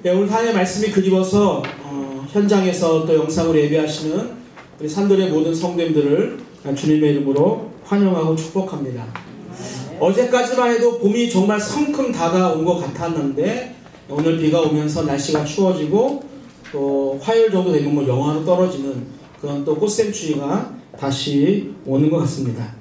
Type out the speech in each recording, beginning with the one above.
네, 오늘 하나님의 말씀이 그리워서 현장에서 또 영상으로 예배하시는 우리 산돌의 모든 성도님들을 주님의 이름으로 환영하고 축복합니다. 어제까지만 해도 봄이 정말 성큼 다가온 것 같았는데 오늘 비가 오면서 날씨가 추워지고 또 화요일 정도 되면 뭐 영하로 떨어지는 그런 또 꽃샘추위가 다시 오는 것 같습니다.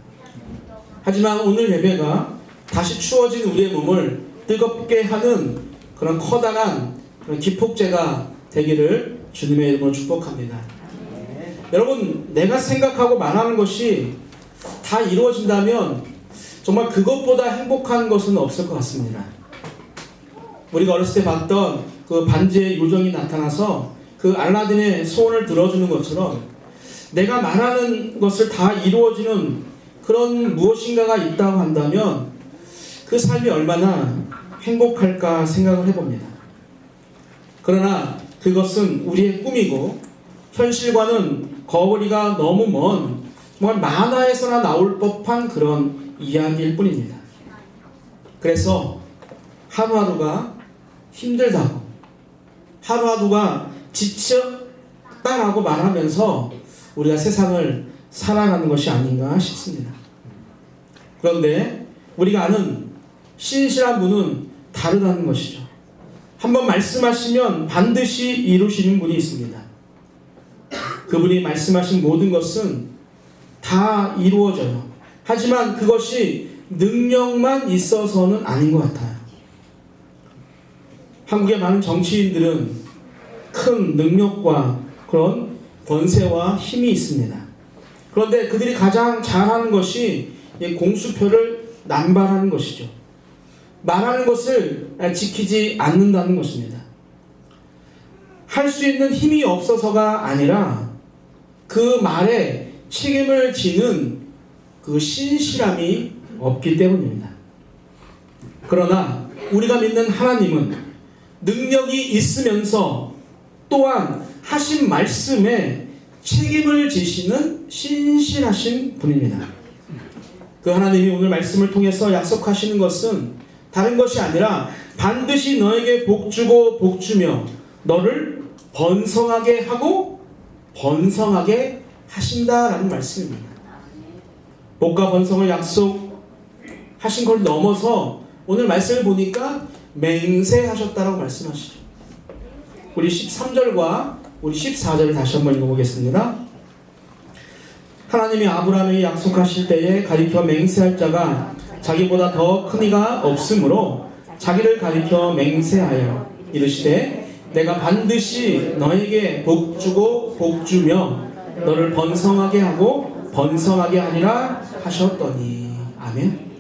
하지만 오늘 예배가 다시 추워진 우리의 몸을 뜨겁게 하는 그런 커다란 그런 기폭제가 되기를 주님의 이름으로 축복합니다. 여러분, 내가 생각하고 말하는 것이 다 이루어진다면 정말 그것보다 행복한 것은 없을 것 같습니다. 우리가 어렸을 때 봤던 그 반지의 요정이 나타나서 그 알라딘의 소원을 들어주는 것처럼 내가 말하는 것을 다 이루어지는 그런 무엇인가가 있다고 한다면 그 삶이 얼마나 행복할까 생각을 해봅니다. 그러나 그것은 우리의 꿈이고 현실과는 거리가 너무 먼 정말 만화에서나 나올 법한 그런 이야기일 뿐입니다. 그래서 하루하루가 힘들다고 하루하루가 지쳤다라고 말하면서 우리가 세상을 살아가는 것이 아닌가 싶습니다. 그런데 우리가 아는 신실한 분은 다르다는 것이죠. 한번 말씀하시면 반드시 이루시는 분이 있습니다. 그분이 말씀하신 모든 것은 다 이루어져요. 하지만 그것이 능력만 있어서는 아닌 것 같아요. 한국의 많은 정치인들은 큰 능력과 그런 권세와 힘이 있습니다. 그런데 그들이 가장 잘하는 것이 공수표를 남발하는 것이죠. 말하는 것을 지키지 않는다는 것입니다. 할 수 있는 힘이 없어서가 아니라 그 말에 책임을 지는 그 신실함이 없기 때문입니다. 그러나 우리가 믿는 하나님은 능력이 있으면서 또한 하신 말씀에 책임을 지시는 신실하신 분입니다. 그 하나님이 오늘 말씀을 통해서 약속하시는 것은 다른 것이 아니라 반드시 너에게 복주고 복주며 너를 번성하게 하고 번성하게 하신다라는 말씀입니다. 복과 번성을 약속하신 걸 넘어서 오늘 말씀을 보니까 맹세하셨다라고 말씀하시죠. 우리 13절과 우리 14절을 다시 한번 읽어보겠습니다. 하나님이 아브라함에게 약속하실 때에 가리켜 맹세할 자가 자기보다 더 큰 이가 없으므로 자기를 가리켜 맹세하여 이르시되 내가 반드시 너에게 복주고 복주며 너를 번성하게 하고 번성하게 하리라 하셨더니. 아멘.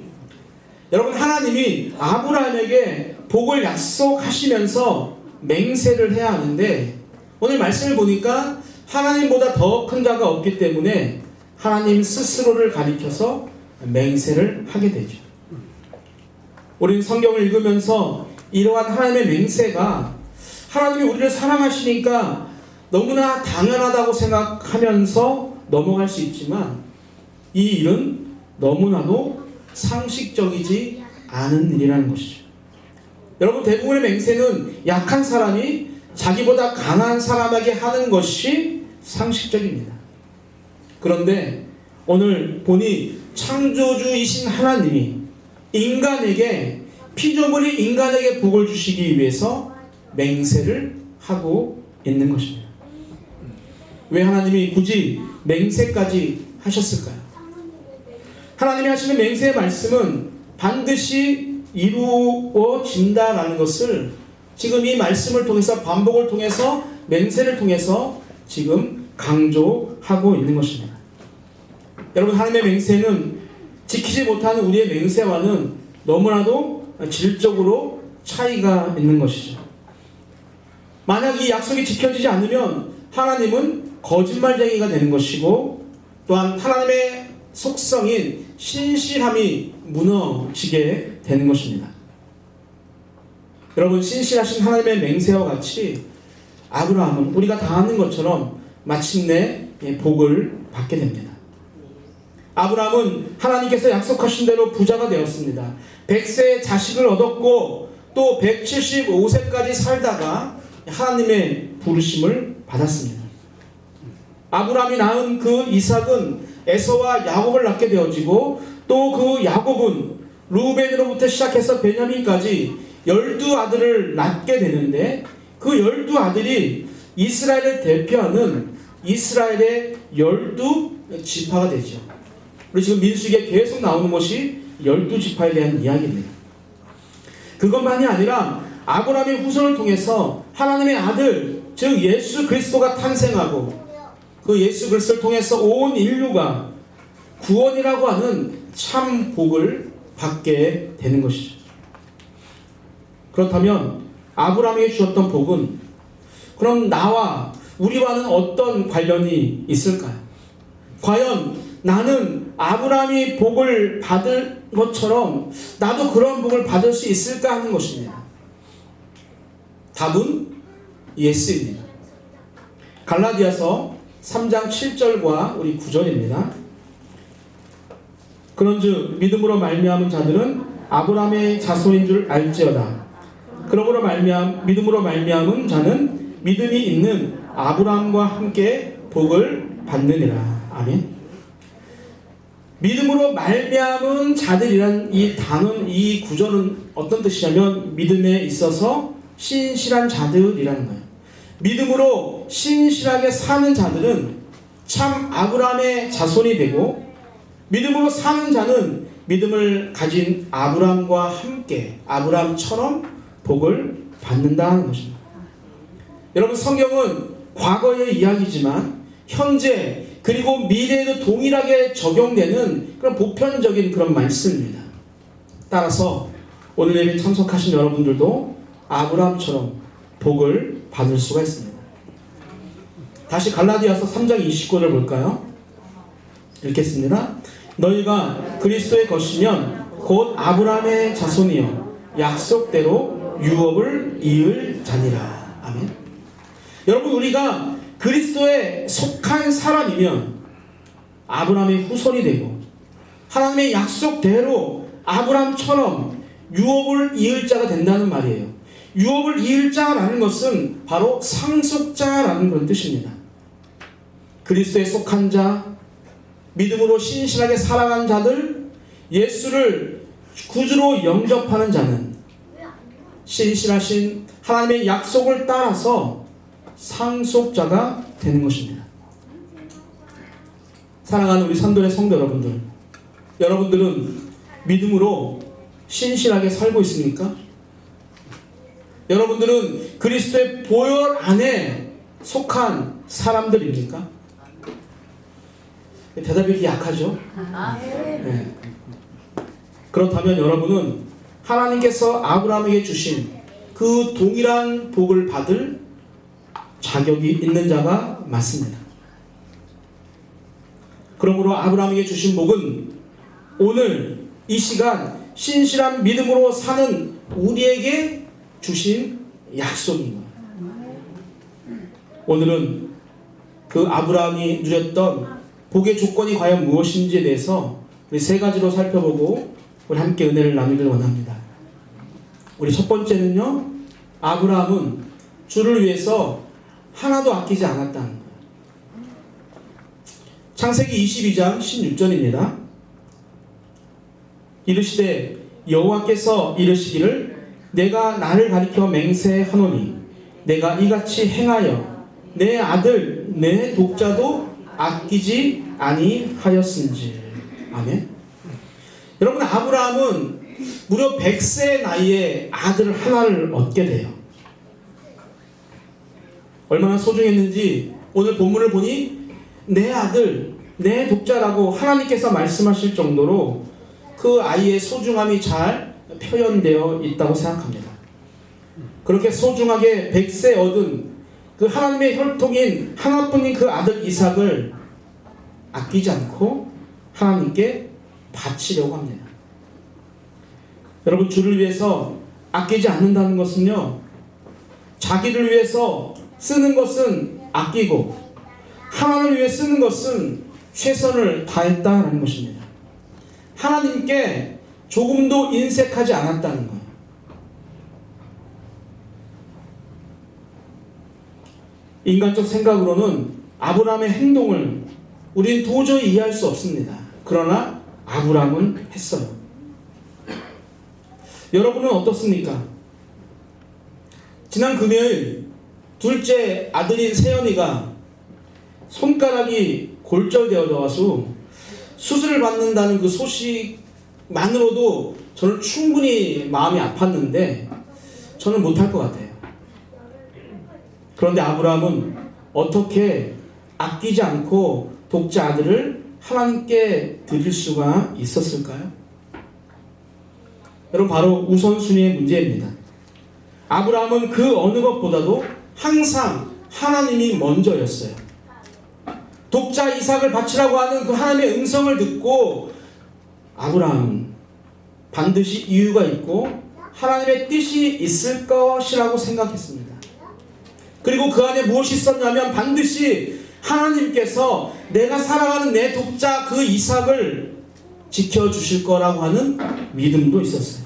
여러분, 하나님이 아브라함에게 복을 약속하시면서 맹세를 해야 하는데 오늘 말씀을 보니까 하나님보다 더 큰 자가 없기 때문에 하나님 스스로를 가리켜서 맹세를 하게 되죠. 우리는 성경을 읽으면서 이러한 하나님의 맹세가 하나님이 우리를 사랑하시니까 너무나 당연하다고 생각하면서 넘어갈 수 있지만 이 일은 너무나도 상식적이지 않은 일이라는 것이죠. 여러분, 대부분의 맹세는 약한 사람이 자기보다 강한 사람에게 하는 것이 상식적입니다. 그런데 오늘 보니 창조주이신 하나님이 인간에게 피조물인 인간에게 복을 주시기 위해서 맹세를 하고 있는 것입니다. 왜 하나님이 굳이 맹세까지 하셨을까요? 하나님이 하시는 맹세의 말씀은 반드시 이루어진다라는 것을 지금 이 말씀을 통해서 반복을 통해서 맹세를 통해서 지금 강조하고 있는 것입니다. 여러분, 하나님의 맹세는 지키지 못하는 우리의 맹세와는 너무나도 질적으로 차이가 있는 것이죠. 만약 이 약속이 지켜지지 않으면 하나님은 거짓말쟁이가 되는 것이고 또한 하나님의 속성인 신실함이 무너지게 되는 것입니다. 여러분, 신실하신 하나님의 맹세와 같이 아브라함은 우리가 다 아는 것처럼 마침내 복을 받게 됩니다. 아브라함은 하나님께서 약속하신 대로 부자가 되었습니다. 100세의 자식을 얻었고 또 175세까지 살다가 하나님의 부르심을 받았습니다. 아브라함이 낳은 그 이삭은 에서와 야곱을 낳게 되어지고, 또 그 야곱은 루벤으로부터 시작해서 베냐민까지 12아들을 낳게 되는데, 그 12아들이 이스라엘을 대표하는 이스라엘의 12지파가 되죠. 우리 지금 민수기에 계속 나오는 것이 12지파에 대한 이야기입니다. 그것만이 아니라 아브라함의 후손을 통해서 하나님의 아들, 즉 예수 그리스도가 탄생하고, 그 예수 그리스도를 통해서 온 인류가 구원이라고 하는 참 복을 받게 되는 것이죠. 그렇다면 아브라함에게 주었던 복은 그럼 나와 우리와는 어떤 관련이 있을까요? 과연 나는 아브라함이 복을 받을 것처럼 나도 그런 복을 받을 수 있을까 하는 것입니다. 답은 예스입니다. 갈라디아서 3장 7절과 우리 9절입니다. 그런즉 믿음으로 말미암은 자들은 아브라함의 자손인 줄 알지어다. 그러므로 믿음으로 말미암은 자는 믿음이 있는 아브라함과 함께 복을 받느니라. 아멘. 믿음으로 말미암은 자들이란 이 단원, 이 구절은 어떤 뜻이냐면 믿음에 있어서 신실한 자들이라는 거예요. 믿음으로 신실하게 사는 자들은 참 아브라함의 자손이 되고, 믿음으로 사는 자는 믿음을 가진 아브라함과 함께 아브라함처럼 복을 받는다는 것입니다. 여러분, 성경은 과거의 이야기지만 현재 그리고 미래에도 동일하게 적용되는 그런 보편적인 그런 말씀입니다. 따라서 오늘 예배 참석하신 여러분들도 아브라함처럼 복을 받을 수가 있습니다. 다시 갈라디아서 3장 29절 볼까요? 읽겠습니다. 너희가 그리스도의 것이면 곧 아브라함의 자손이여 약속대로 유업을 이을 자니라. 아멘. 여러분, 우리가 그리스도에 속한 사람이면 아브라함의 후손이 되고 하나님의 약속대로 아브라함처럼 유업을 이을 자가 된다는 말이에요. 유업을 이을 자라는 것은 바로 상속자라는 그런 뜻입니다. 그리스도에 속한 자, 믿음으로 신실하게 살아가는 자들, 예수를 구주로 영접하는 자는 신실하신 하나님의 약속을 따라서 상속자가 되는 것입니다. 사랑하는 우리 산돌의 성도 여러분들, 여러분들은 믿음으로 신실하게 살고 있습니까? 여러분들은 그리스도의 보혈 안에 속한 사람들입니까? 대답이 이렇게 약하죠? 네. 그렇다면 여러분은 하나님께서 아브라함에게 주신 그 동일한 복을 받을 자격이 있는 자가 맞습니다. 그러므로 아브라함에게 주신 복은 오늘 이 시간 신실한 믿음으로 사는 우리에게 주신 약속입니다. 오늘은 그 아브라함이 누렸던 복의 조건이 과연 무엇인지에 대해서 우리 세 가지로 살펴보고 우리 함께 은혜를 나누길 원합니다. 우리 첫 번째는요, 아브라함은 주를 위해서 하나도 아끼지 않았다는 거예요. 창세기 22장 16절입니다. 이르시되 여호와께서 이르시기를 내가 나를 가리켜 맹세하노니 내가 이같이 행하여 내 아들 내 독자도 아끼지 아니하였은지. 아멘. 여러분, 아브라함은 무려 100세 나이에 아들 하나를 얻게 돼요. 얼마나 소중했는지 오늘 본문을 보니 내 아들, 내 독자라고 하나님께서 말씀하실 정도로 그 아이의 소중함이 잘 표현되어 있다고 생각합니다. 그렇게 소중하게 100세 얻은 그 하나님의 혈통인 하나뿐인 그 아들 이삭을 아끼지 않고 하나님께 바치려고 합니다. 여러분, 주를 위해서 아끼지 않는다는 것은요, 자기를 위해서 쓰는 것은 아끼고 하나님을 위해 쓰는 것은 최선을 다했다는 것입니다. 하나님께 조금도 인색하지 않았다는 거예요. 인간적 생각으로는 아브라함의 행동을 우린 도저히 이해할 수 없습니다. 그러나 아브라함은 했어요. 여러분은 어떻습니까? 지난 금요일 둘째 아들인 세연이가 손가락이 골절되어서 수술을 받는다는 그 소식만으로도 저는 충분히 마음이 아팠는데 저는 못할 것 같아요. 그런데 아브라함은 어떻게 아끼지 않고 독자 아들을 하나님께 드릴 수가 있었을까요? 여러분, 바로 우선순위의 문제입니다. 아브라함은 그 어느 것보다도 항상 하나님이 먼저였어요. 독자 이삭을 바치라고 하는 그 하나님의 음성을 듣고 아브라함은 반드시 이유가 있고 하나님의 뜻이 있을 것이라고 생각했습니다. 그리고 그 안에 무엇이 있었냐면 반드시 하나님께서 내가 사랑하는 내 독자 그 이삭을 지켜주실 거라고 하는 믿음도 있었어요.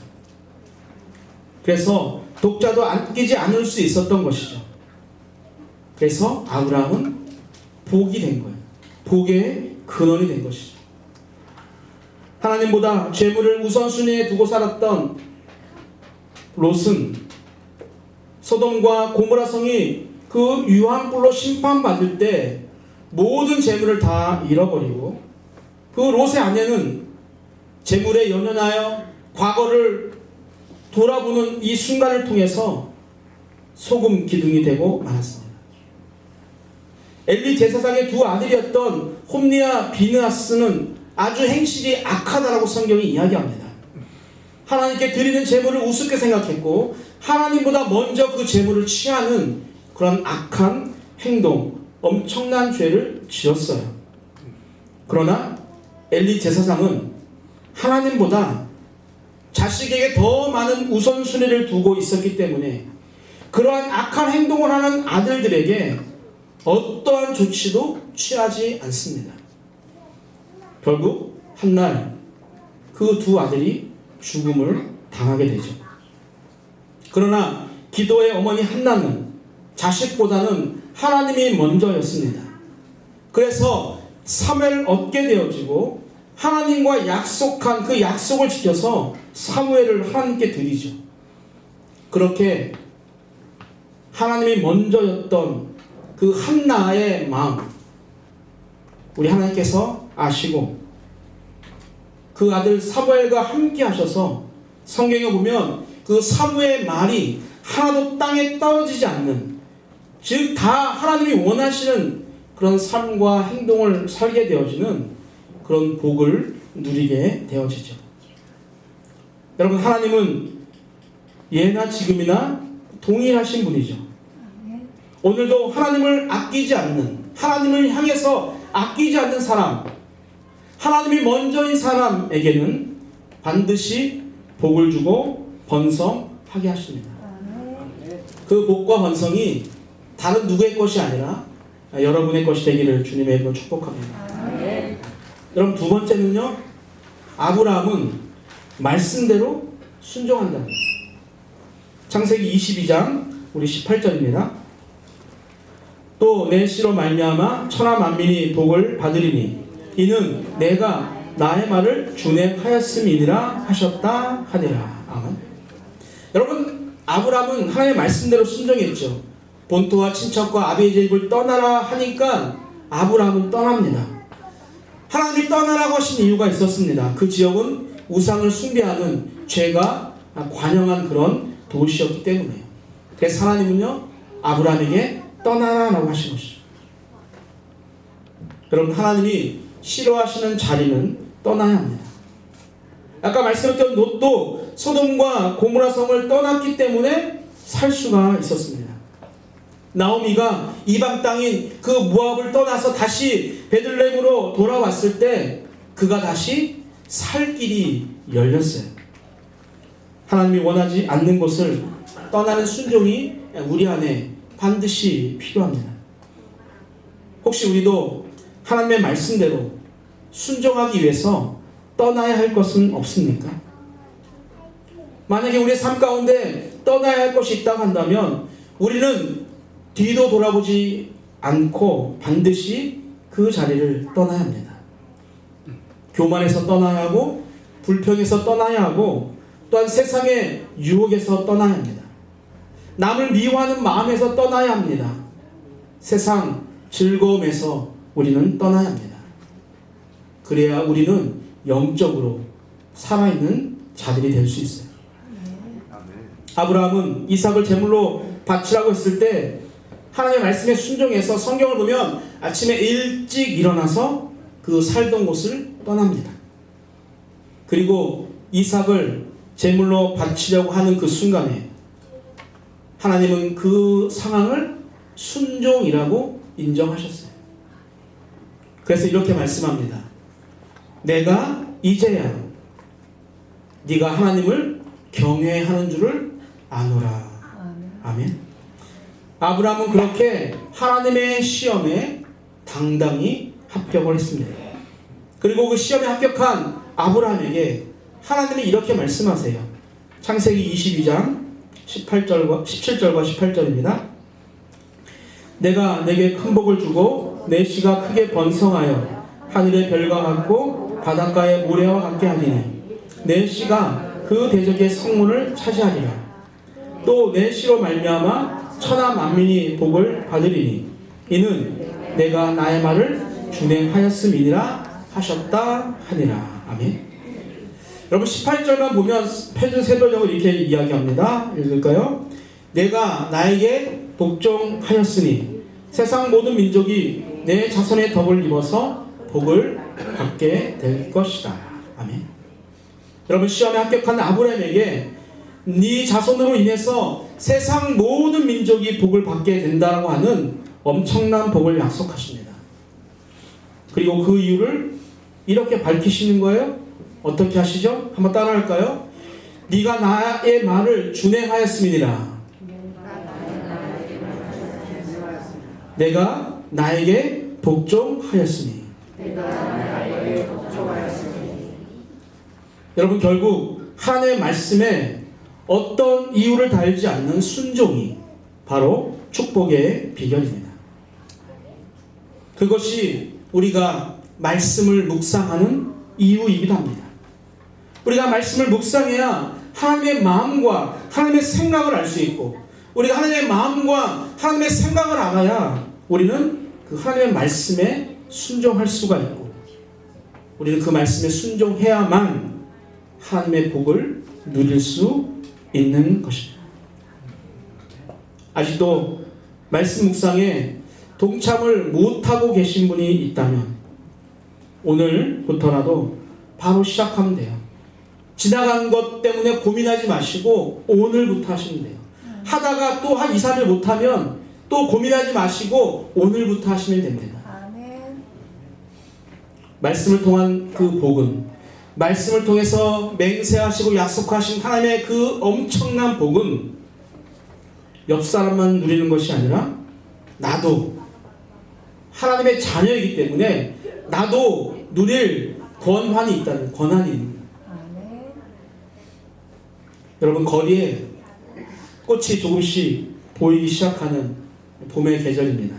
그래서 독자도 아끼지 않을 수 있었던 것이죠. 그래서 아브라함은 복이 된 거예요. 복의 근원이 된 것이죠. 하나님보다 재물을 우선순위에 두고 살았던 롯은 소돔과 고모라 성이 그 유황불로 심판받을 때 모든 재물을 다 잃어버리고 그 롯의 아내는 재물에 연연하여 과거를 돌아보는 이 순간을 통해서 소금 기둥이 되고 말았습니다. 엘리 제사장의 두 아들이었던 홈리와 비느하스는 아주 행실이 악하다라고 성경이 이야기합니다. 하나님께 드리는 재물을 우습게 생각했고 하나님보다 먼저 그 재물을 취하는 그런 악한 행동, 엄청난 죄를 지었어요. 그러나 엘리 제사장은 하나님보다 자식에게 더 많은 우선순위를 두고 있었기 때문에 그러한 악한 행동을 하는 아들들에게 어떠한 조치도 취하지 않습니다. 결국 한날 그 두 아들이 죽음을 당하게 되죠. 그러나 기도의 어머니 한나는 자식보다는 하나님이 먼저였습니다. 그래서 사무엘을 얻게 되어지고 하나님과 약속한 그 약속을 지켜서 사무엘을 하나님께 드리죠. 그렇게 하나님이 먼저였던 그 한나의 마음 우리 하나님께서 아시고 그 아들 사무엘과 함께 하셔서 성경에 보면 그 사무의 말이 하나도 땅에 떨어지지 않는, 즉 다 하나님이 원하시는 그런 삶과 행동을 살게 되어지는 그런 복을 누리게 되어지죠. 여러분, 하나님은 예나 지금이나 동일하신 분이죠. 오늘도 하나님을 아끼지 않는, 하나님을 향해서 아끼지 않는 사람, 하나님이 먼저인 사람에게는 반드시 복을 주고 번성하게 하십니다. 그 복과 번성이 다른 누구의 것이 아니라 여러분의 것이 되기를 주님의 이름으로 축복합니다. 여러분, 두 번째는요, 아브라함은 말씀대로 순종한다. 창세기 22장 우리 18절입니다. 또 내 씨로 말미암아 천하 만민이 복을 받으리니 이는 내가 나의 말을 준행하였음이니라 하셨다 하니라. 아멘. 여러분, 아브라함은 하나님의 말씀대로 순종했죠. 본토와 친척과 아비의 집을 떠나라 하니까 아브라함은 떠납니다. 하나님이 떠나라고 하신 이유가 있었습니다. 그 지역은 우상을 숭배하는 죄가 관영한 그런 도시였기 때문에요. 그래서 하나님은요, 아브라함에게 떠나라라고 하신 것이죠. 여러분, 하나님이 싫어하시는 자리는 떠나야 합니다. 아까 말씀드렸던 롯도 소돔과 고모라 성을 떠났기 때문에 살 수가 있었습니다. 나오미가 이방 땅인 그 모압을 떠나서 다시 베들레헴으로 돌아왔을 때 그가 다시 살 길이 열렸어요. 하나님이 원하지 않는 곳을 떠나는 순종이 우리 안에 반드시 필요합니다. 혹시 우리도 하나님의 말씀대로 순종하기 위해서 떠나야 할 것은 없습니까? 만약에 우리의 삶 가운데 떠나야 할 것이 있다고 한다면 우리는 뒤도 돌아보지 않고 반드시 그 자리를 떠나야 합니다. 교만에서 떠나야 하고, 불평에서 떠나야 하고, 또한 세상의 유혹에서 떠나야 합니다. 남을 미워하는 마음에서 떠나야 합니다. 세상 즐거움에서 우리는 떠나야 합니다. 그래야 우리는 영적으로 살아있는 자들이 될 수 있어요. 아브라함은 이삭을 제물로 바치라고 했을 때 하나님의 말씀에 순종해서 성경을 보면 아침에 일찍 일어나서 그 살던 곳을 떠납니다. 그리고 이삭을 제물로 바치려고 하는 그 순간에 하나님은 그 상황을 순종이라고 인정하셨어요. 그래서 이렇게 말씀합니다. 내가 이제야 네가 하나님을 경외하는 줄을 아노라. 아멘. 아브라함은 그렇게 하나님의 시험에 당당히 합격을 했습니다. 그리고 그 시험에 합격한 아브라함에게 하나님이 이렇게 말씀하세요. 창세기 22장 17절과 18절입니다. 내가 내게 큰 복을 주고 내 씨가 크게 번성하여 하늘의 별과 같고 바닷가의 모래와 같게 하리니 내 씨가 그 대적의 성문을 차지하리라. 또 내 씨로 말미암아 천하 만민이 복을 받으리니 이는 내가 나의 말을 준행하였음이니라 하셨다 하니라. 아멘. 여러분 18절만 보면 표준 세번역을 이렇게 이야기합니다. 읽을까요? 내가 나에게 복종하였으니 세상 모든 민족이 내 자손의 덕을 입어서 복을 받게 될 것이다. 아멘. 여러분 시험에 합격한 아브라함에게 네 자손으로 인해서 세상 모든 민족이 복을 받게 된다고 하는 엄청난 복을 약속하십니다. 그리고 그 이유를 이렇게 밝히시는 거예요. 어떻게 하시죠? 한번 따라할까요? 네가 나의 말을 준행하였음이니라. 내가 나에게 복종하였으니. 여러분 결국 하나님의 말씀에 어떤 이유를 달지 않는 순종이 바로 축복의 비결입니다. 그것이 우리가 말씀을 묵상하는 이유이기도 합니다. 우리가 말씀을 묵상해야 하나님의 마음과 하나님의 생각을 알 수 있고, 우리가 하나님의 마음과 하나님의 생각을 알아야 우리는 그 하나님의 말씀에 순종할 수가 있고, 우리는 그 말씀에 순종해야만 하나님의 복을 누릴 수 있는 것입니다. 아직도 말씀 묵상에 동참을 못하고 계신 분이 있다면 오늘부터라도 바로 시작하면 돼요. 지나간 것 때문에 고민하지 마시고 오늘부터 하시면 돼요. 하다가 또 한 2, 3일 못하면 또 고민하지 마시고 오늘부터 하시면 됩니다. 아멘. 말씀을 통한 그 복은, 말씀을 통해서 맹세하시고 약속하신 하나님의 그 엄청난 복은 옆 사람만 누리는 것이 아니라 나도 하나님의 자녀이기 때문에 나도 누릴 권한이 있다는, 권한이 있는. 아멘. 여러분 거리에 꽃이 조금씩 보이기 시작하는 봄의 계절입니다.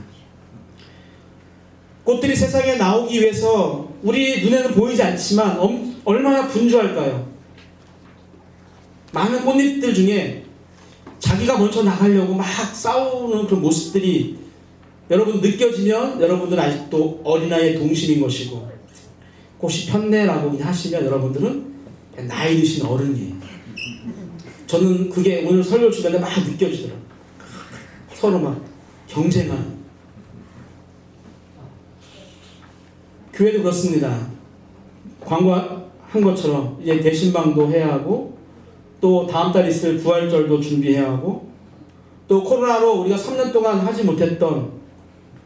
꽃들이 세상에 나오기 위해서 우리 눈에는 보이지 않지만 얼마나 분주할까요? 많은 꽃잎들 중에 자기가 먼저 나가려고 막 싸우는 그 모습들이 여러분 느껴지면 여러분들은 아직도 어린아이의 동심인 것이고, 꽃이 폈네라고 그냥 하시면 여러분들은 나이 드신 어른이에요. 저는 그게 오늘 설교 주변에 막 느껴지더라고요. 서로 막 경쟁하는. 교회도 그렇습니다. 광고한 것처럼 이제 대신방도 해야 하고, 또 다음 달 있을 부활절도 준비해야 하고, 또 코로나로 우리가 3년 동안 하지 못했던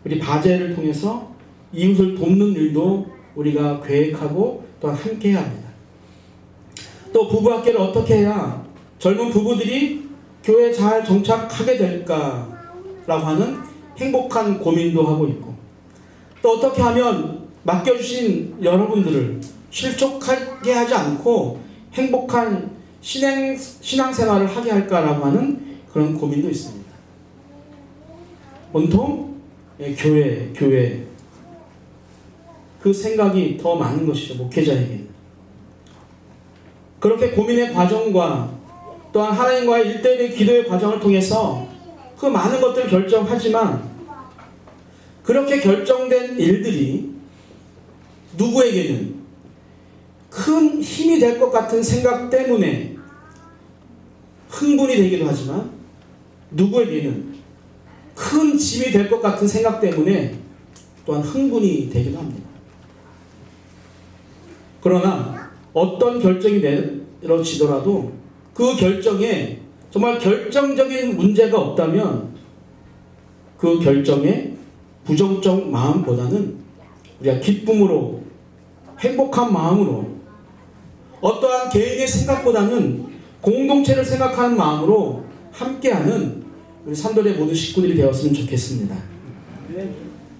우리 바제를 통해서 이웃을 돕는 일도 우리가 계획하고 또한 함께 해야 합니다. 또 부부학교를 어떻게 해야 젊은 부부들이 교회에 잘 정착하게 될까라고 하는 행복한 고민도 하고 있고, 또 어떻게 하면 맡겨주신 여러분들을 실족하게 하지 않고 행복한 신앙생활을 하게 할까라고 하는 그런 고민도 있습니다. 온통 교회 그 생각이 더 많은 것이죠. 목회자에게는. 그렇게 고민의 과정과 또한 하나님과의 1대1 기도의 과정을 통해서 그 많은 것들을 결정하지만 그렇게 결정된 일들이 누구에게는 큰 힘이 될 것 같은 생각 때문에 흥분이 되기도 하지만 누구에게는 큰 짐이 될 것 같은 생각 때문에 또한 흥분이 되기도 합니다. 그러나 어떤 결정이 내려지더라도 그 결정에 정말 결정적인 문제가 없다면 그 결정에 부정적 마음보다는 우리가 기쁨으로 행복한 마음으로 어떠한 개인의 생각보다는 공동체를 생각하는 마음으로 함께하는 우리 산돌의 모든 식구들이 되었으면 좋겠습니다.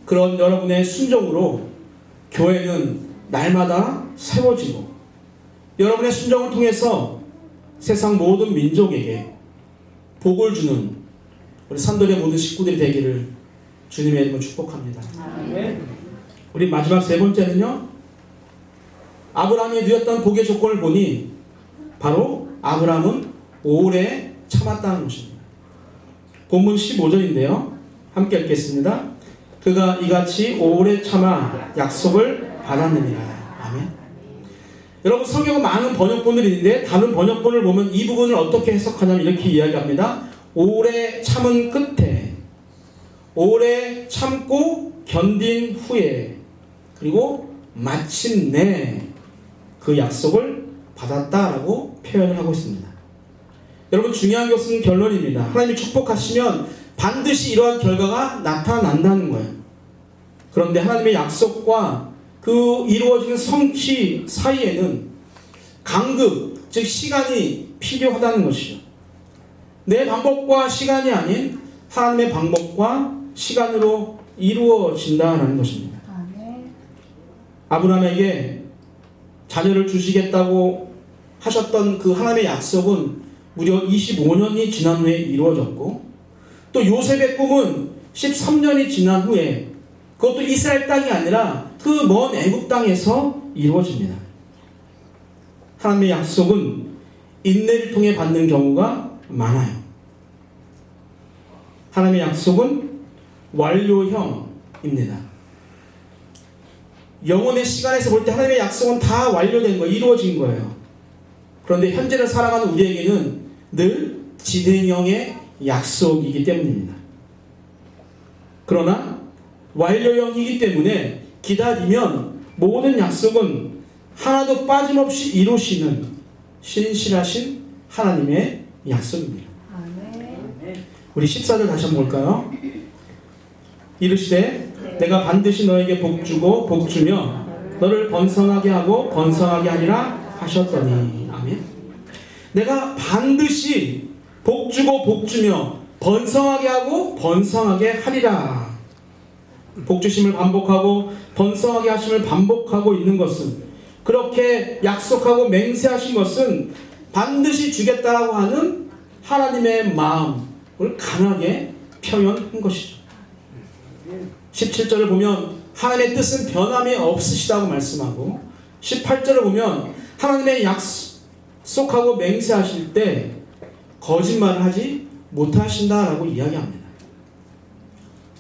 그런 여러분의 순종으로 교회는 날마다 세워지고 여러분의 순종을 통해서 세상 모든 민족에게 복을 주는 우리 산돌의 모든 식구들이 되기를 주님의 이름으로 축복합니다. 우리 마지막 세 번째는요, 아브라함이 누렸던 복의 조건을 보니 바로 아브라함은 오래 참았다는 것입니다. 본문 15절인데요. 함께 읽겠습니다. 그가 이같이 오래 참아 약속을 받았느니라. 아멘. 여러분, 성경은 많은 번역본들이 있는데 다른 번역본을 보면 이 부분을 어떻게 해석하냐면 이렇게 이야기합니다. 오래 참은 끝에, 오래 참고 견딘 후에, 그리고 마침내 그 약속을 받았다라고 표현을 하고 있습니다. 여러분, 중요한 것은 결론입니다. 하나님이 축복하시면 반드시 이러한 결과가 나타난다는 거예요. 그런데 하나님의 약속과 그 이루어지는 성취 사이에는 간극, 즉 시간이 필요하다는 것이죠. 내 방법과 시간이 아닌 하나님의 방법과 시간으로 이루어진다는 것입니다. 아브라함에게 자녀를 주시겠다고 하셨던 그 하나님의 약속은 무려 25년이 지난 후에 이루어졌고, 또 요셉의 꿈은 13년이 지난 후에, 그것도 이스라엘 땅이 아니라 그 먼 애굽 땅에서 이루어집니다. 하나님의 약속은 인내를 통해 받는 경우가 많아요. 하나님의 약속은 완료형입니다. 영혼의 시간에서 볼 때 하나님의 약속은 다 완료된 거예요. 이루어진 거예요. 그런데 현재를 살아가는 우리에게는 늘 진행형의 약속이기 때문입니다. 그러나 완료형이기 때문에 기다리면 모든 약속은 하나도 빠짐없이 이루시는 신실하신 하나님의 약속입니다. 우리 14절 다시 한번 볼까요? 이르시되 내가 반드시 너에게 복주고 복주며 너를 번성하게 하고 번성하게 하리라 하셨더니. 아멘. 내가 반드시 복주고 복주며 번성하게 하고 번성하게 하리라. 복주심을 반복하고 번성하게 하심을 반복하고 있는 것은, 그렇게 약속하고 맹세하신 것은 반드시 주겠다라고 하는 하나님의 마음을 강하게 표현한 것이죠. 17절을 보면 하나님의 뜻은 변함이 없으시다고 말씀하고, 18절을 보면 하나님의 약속하고 맹세하실 때 거짓말을 하지 못하신다라고 이야기합니다.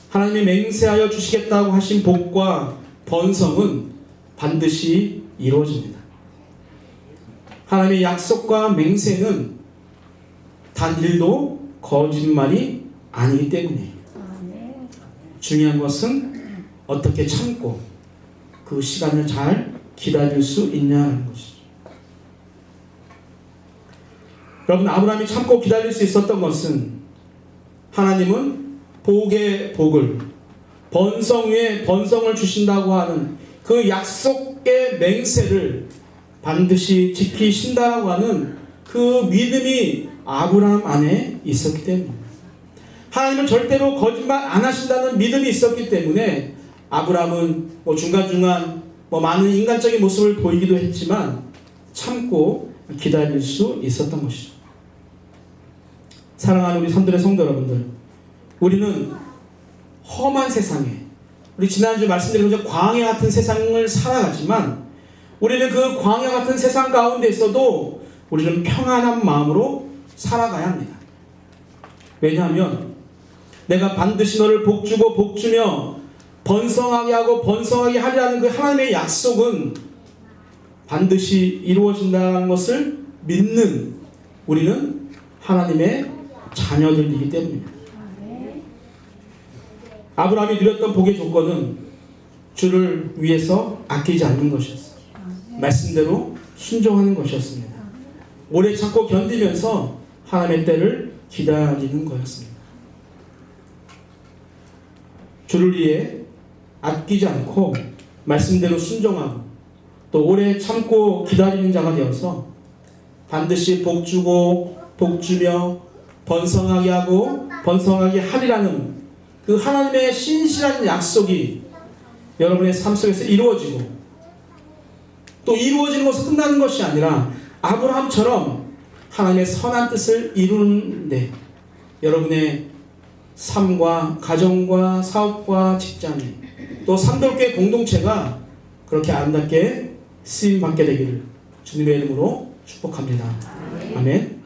하나님이 맹세하여 주시겠다고 하신 복과 번성은 반드시 이루어집니다. 하나님의 약속과 맹세는 단 1도 거짓말이 아니기 때문이에요. 중요한 것은 어떻게 참고 그 시간을 잘 기다릴 수 있냐는 것이죠. 여러분, 아브라함이 참고 기다릴 수 있었던 것은 하나님은 복의 복을, 번성 위에 번성을 주신다고 하는 그 약속의 맹세를 반드시 지키신다고 하는 그 믿음이 아브라함 안에 있었기 때문입니다. 하나님은 절대로 거짓말 안 하신다는 믿음이 있었기 때문에 아브라함은 중간중간 많은 인간적인 모습을 보이기도 했지만 참고 기다릴 수 있었던 것이죠. 사랑하는 우리 산들의 성도 여러분들, 우리는 험한 세상에, 우리 지난주 말씀드린 것처럼 광야 같은 세상을 살아가지만 우리는 그 광야 같은 세상 가운데서도 우리는 평안한 마음으로 살아가야 합니다. 왜냐하면 내가 반드시 너를 복주고 복주며 번성하게 하고 번성하게 하리라는 그 하나님의 약속은 반드시 이루어진다는 것을 믿는 우리는 하나님의 자녀들이기 때문입니다. 아브라함이 누렸던 복의 조건은 주를 위해서 아끼지 않는 것이었어요. 말씀대로 순종하는 것이었습니다. 오래 참고 견디면서 하나님의 때를 기다리는 거였습니다. 주를 위해 아끼지 않고 말씀대로 순종하고 또 오래 참고 기다리는 자가 되어서 반드시 복주고 복주며 번성하게 하고 번성하게 하리라는 그 하나님의 신실한 약속이 여러분의 삶 속에서 이루어지고 또 이루어지는 것은 끝나는 것이 아니라 아브라함처럼 하나님의 선한 뜻을 이루는데 여러분의 삶과 가정과 사업과 직장이 또 삼돌교회 공동체가 그렇게 아름답게 쓰임받게 되기를 주님의 이름으로 축복합니다. 아멘.